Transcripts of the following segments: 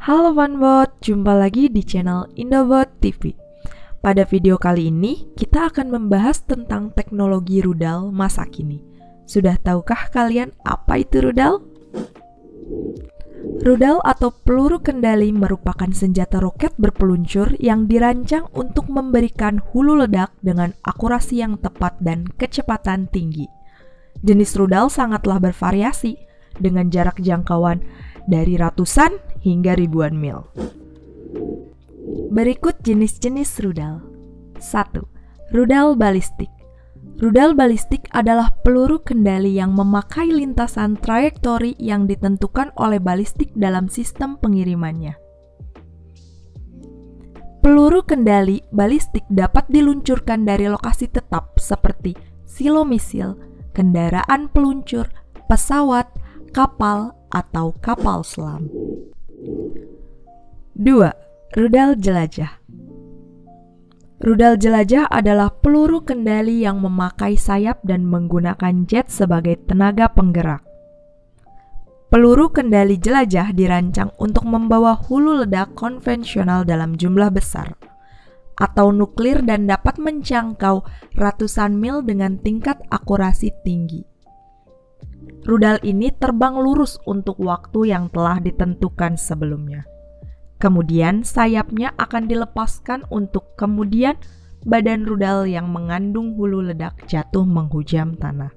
Halo Funbot, jumpa lagi di channel Indobot TV. Pada video kali ini, kita akan membahas tentang teknologi rudal masa kini. Sudah tahukah kalian apa itu rudal? Rudal atau peluru kendali merupakan senjata roket berpeluncur yang dirancang untuk memberikan hulu ledak dengan akurasi yang tepat dan kecepatan tinggi. Jenis rudal sangatlah bervariasi dengan jarak jangkauan dari ratusan hingga ribuan mil. Berikut jenis-jenis rudal. 1. Rudal balistik. Rudal balistik adalah peluru kendali yang memakai lintasan trayektori yang ditentukan oleh balistik dalam sistem pengirimannya. Peluru kendali balistik dapat diluncurkan dari lokasi tetap seperti silo misil, kendaraan peluncur, pesawat, kapal, atau kapal selam. 2. Rudal jelajah. Rudal jelajah adalah peluru kendali yang memakai sayap dan menggunakan jet sebagai tenaga penggerak. Peluru kendali jelajah dirancang untuk membawa hulu ledak konvensional dalam jumlah besar atau nuklir dan dapat menjangkau ratusan mil dengan tingkat akurasi tinggi. Rudal ini terbang lurus untuk waktu yang telah ditentukan sebelumnya. Kemudian sayapnya akan dilepaskan untuk kemudian badan rudal yang mengandung hulu ledak jatuh menghujam tanah.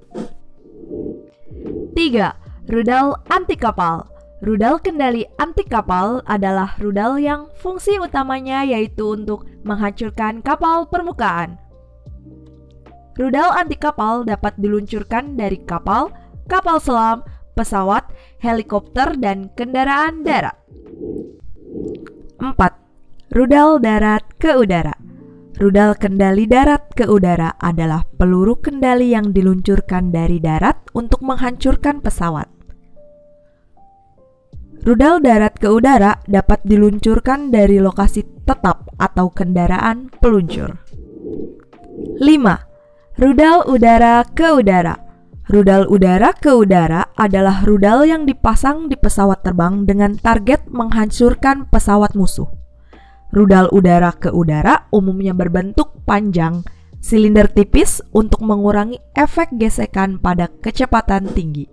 3. Rudal anti kapal. Rudal kendali anti kapal adalah rudal yang fungsi utamanya yaitu untuk menghancurkan kapal permukaan. Rudal anti kapal dapat diluncurkan dari kapal, kapal selam, pesawat, helikopter, dan kendaraan darat. 4. Rudal darat ke udara. Rudal kendali darat ke udara adalah peluru kendali yang diluncurkan dari darat untuk menghancurkan pesawat. Rudal darat ke udara dapat diluncurkan dari lokasi tetap atau kendaraan peluncur. 5. Rudal udara ke udara. Rudal udara ke udara adalah rudal yang dipasang di pesawat terbang dengan target menghancurkan pesawat musuh. Rudal udara ke udara umumnya berbentuk panjang, silinder tipis untuk mengurangi efek gesekan pada kecepatan tinggi.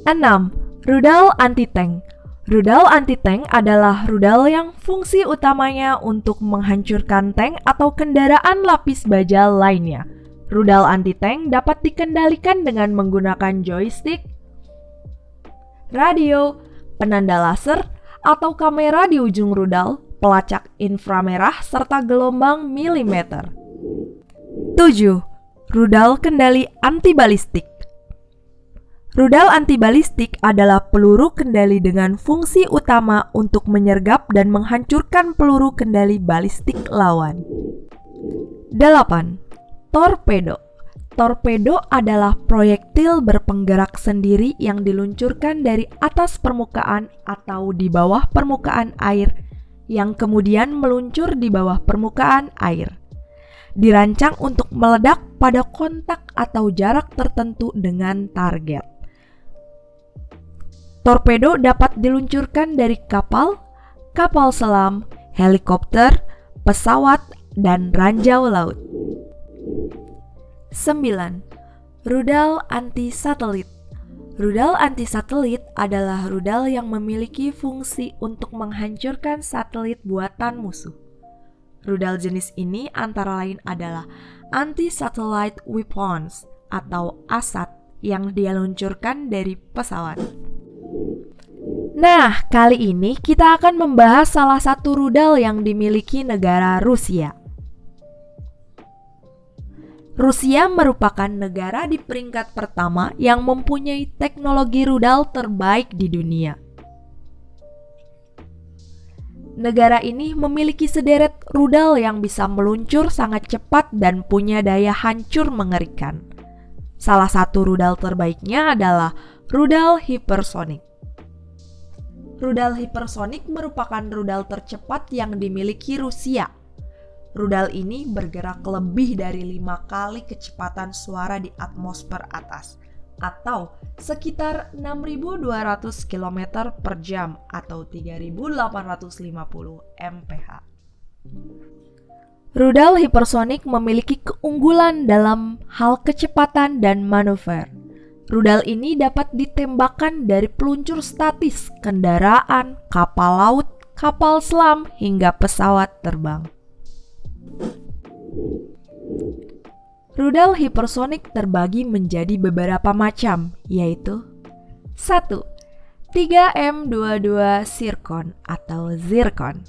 6. Rudal anti-tank. Rudal anti-tank adalah rudal yang fungsi utamanya untuk menghancurkan tank atau kendaraan lapis baja lainnya. Rudal anti-tank dapat dikendalikan dengan menggunakan joystick, radio, penanda laser, atau kamera di ujung rudal, pelacak inframerah, serta gelombang milimeter. 7. Rudal kendali anti-balistik. Rudal anti-balistik adalah peluru kendali dengan fungsi utama untuk menyergap dan menghancurkan peluru kendali balistik lawan. 8. Torpedo. Torpedo adalah proyektil berpenggerak sendiri yang diluncurkan dari atas permukaan atau di bawah permukaan air yang kemudian meluncur di bawah permukaan air. Dirancang untuk meledak pada kontak atau jarak tertentu dengan target. Torpedo dapat diluncurkan dari kapal, kapal selam, helikopter, pesawat, dan ranjau laut. 9. Rudal anti-satelit. Rudal anti-satelit adalah rudal yang memiliki fungsi untuk menghancurkan satelit buatan musuh. Rudal jenis ini antara lain adalah anti-satellite weapons atau ASAT yang diluncurkan dari pesawat. Nah, kali ini kita akan membahas salah satu rudal yang dimiliki negara Rusia. Rusia merupakan negara di peringkat pertama yang mempunyai teknologi rudal terbaik di dunia. Negara ini memiliki sederet rudal yang bisa meluncur sangat cepat dan punya daya hancur mengerikan. Salah satu rudal terbaiknya adalah rudal hipersonik. Rudal hipersonik merupakan rudal tercepat yang dimiliki Rusia. Rudal ini bergerak lebih dari 5 kali kecepatan suara di atmosfer atas atau sekitar 6.200 km per jam atau 3.850 mph. Rudal hipersonik memiliki keunggulan dalam hal kecepatan dan manuver. Rudal ini dapat ditembakkan dari peluncur statis, kendaraan, kapal laut, kapal selam, hingga pesawat terbang. Rudal hipersonik terbagi menjadi beberapa macam, yaitu 1. 3M22 Zircon atau Zircon.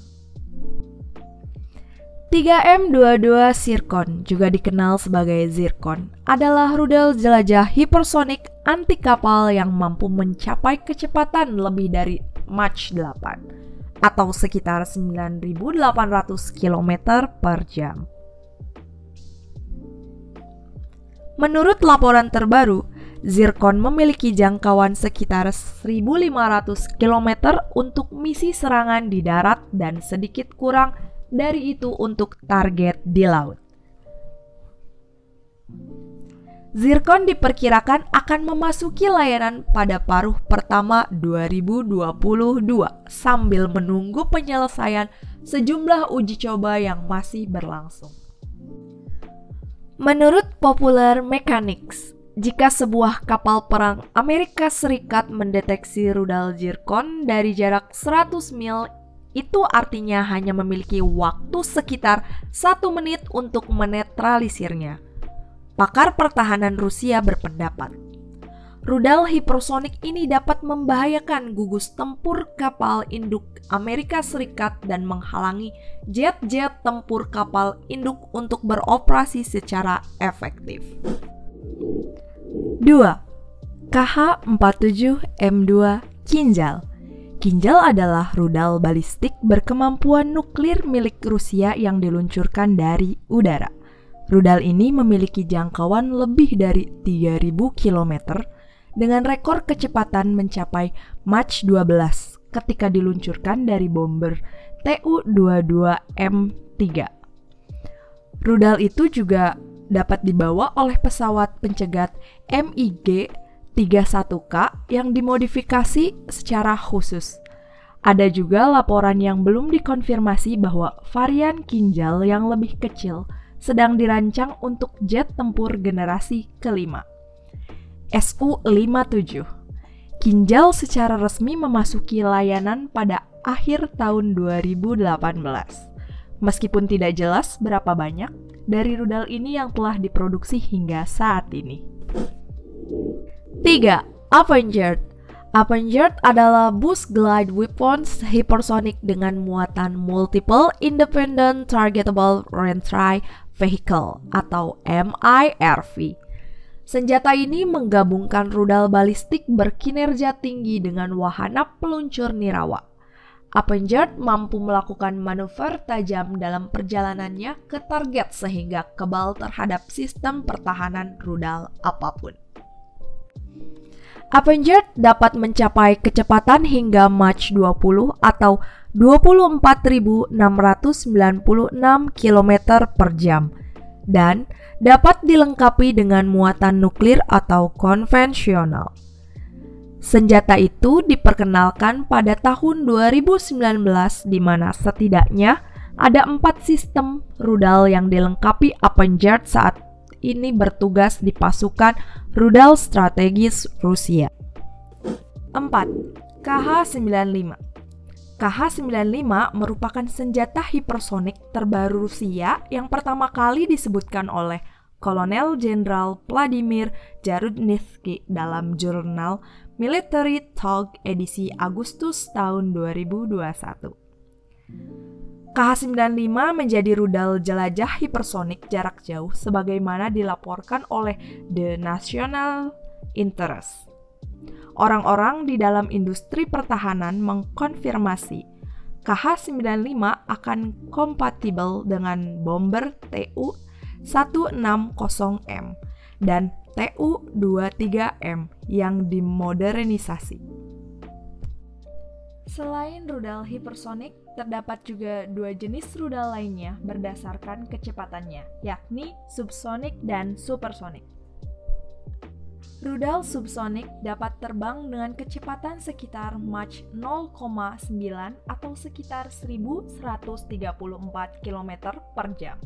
3M22 Zircon, juga dikenal sebagai Zircon, adalah rudal jelajah hipersonik anti kapal yang mampu mencapai kecepatan lebih dari Mach 8 atau sekitar 9.800 km per jam. Menurut laporan terbaru, Zircon memiliki jangkauan sekitar 1.500 km untuk misi serangan di darat dan sedikit kurang dari itu untuk target di laut. Zircon diperkirakan akan memasuki layanan pada paruh pertama 2022 sambil menunggu penyelesaian sejumlah uji coba yang masih berlangsung. Menurut Popular Mechanics, jika sebuah kapal perang Amerika Serikat mendeteksi rudal Zircon dari jarak 100 mil, itu artinya hanya memiliki waktu sekitar 1 menit untuk menetralisirnya. Pakar pertahanan Rusia berpendapat, rudal hipersonik ini dapat membahayakan gugus tempur kapal induk Amerika Serikat dan menghalangi jet-jet tempur kapal induk untuk beroperasi secara efektif. 2. KH-47M2 Kinjal. Kinjal adalah rudal balistik berkemampuan nuklir milik Rusia yang diluncurkan dari udara. Rudal ini memiliki jangkauan lebih dari 3.000 km dengan rekor kecepatan mencapai Mach 12 ketika diluncurkan dari bomber Tu-22M3. Rudal itu juga dapat dibawa oleh pesawat pencegat MiG-31K yang dimodifikasi secara khusus. Ada juga laporan yang belum dikonfirmasi bahwa varian Kinjal yang lebih kecil sedang dirancang untuk jet tempur generasi kelima. Su-57. Kinjal secara resmi memasuki layanan pada akhir tahun 2018. Meskipun tidak jelas berapa banyak dari rudal ini yang telah diproduksi hingga saat ini. 3. Avangard. Avangard adalah boost glide weapons hypersonic dengan muatan Multiple Independent Targetable Reentry Vehicle atau MIRV. Senjata ini menggabungkan rudal balistik berkinerja tinggi dengan wahana peluncur nirawak. Avangard mampu melakukan manuver tajam dalam perjalanannya ke target sehingga kebal terhadap sistem pertahanan rudal apapun. Avangard dapat mencapai kecepatan hingga Mach 20 atau 24.696 km per jam dan dapat dilengkapi dengan muatan nuklir atau konvensional. Senjata itu diperkenalkan pada tahun 2019 di mana setidaknya ada 4 sistem rudal yang dilengkapi Avangard saat ini bertugas di pasukan rudal strategis Rusia. 4. KH-95. KH-95 merupakan senjata hipersonik terbaru Rusia yang pertama kali disebutkan oleh Kolonel Jenderal Vladimir Zarudnitsky dalam jurnal Military Talk edisi Agustus tahun 2021. KH-95 menjadi rudal jelajah hipersonik jarak jauh sebagaimana dilaporkan oleh The National Interest. Orang-orang di dalam industri pertahanan mengkonfirmasi KH-95 akan kompatibel dengan bomber Tu-160M dan Tu-23M yang dimodernisasi. Selain rudal hipersonik, terdapat juga 2 jenis rudal lainnya berdasarkan kecepatannya, yakni subsonik dan supersonik. Rudal subsonik dapat terbang dengan kecepatan sekitar Mach 0,9 atau sekitar 1134 km per jam.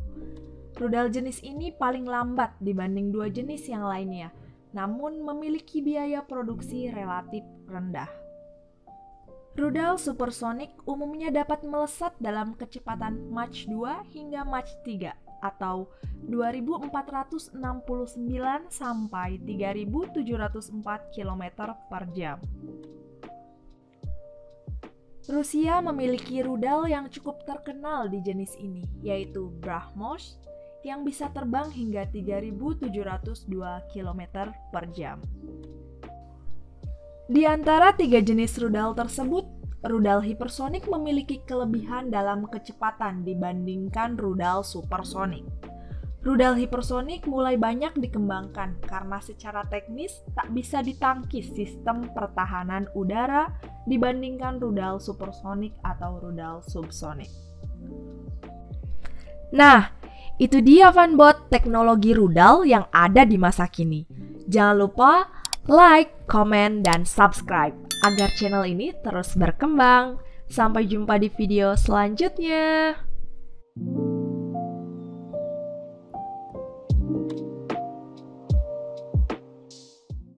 Rudal jenis ini paling lambat dibanding dua jenis yang lainnya, namun memiliki biaya produksi relatif rendah. Rudal supersonik umumnya dapat melesat dalam kecepatan Mach 2 hingga Mach 3 atau 2469 sampai 3704 km per jam. Rusia memiliki rudal yang cukup terkenal di jenis ini, yaitu BrahMos, yang bisa terbang hingga 3702 km per jam. Di antara tiga jenis rudal tersebut, rudal hipersonik memiliki kelebihan dalam kecepatan dibandingkan rudal supersonik. Rudal hipersonik mulai banyak dikembangkan karena secara teknis tak bisa ditangkis sistem pertahanan udara dibandingkan rudal supersonik atau rudal subsonik. Nah, itu dia fanbot teknologi rudal yang ada di masa kini. Jangan lupa like, komen, dan subscribe agar channel ini terus berkembang. Sampai jumpa di video selanjutnya.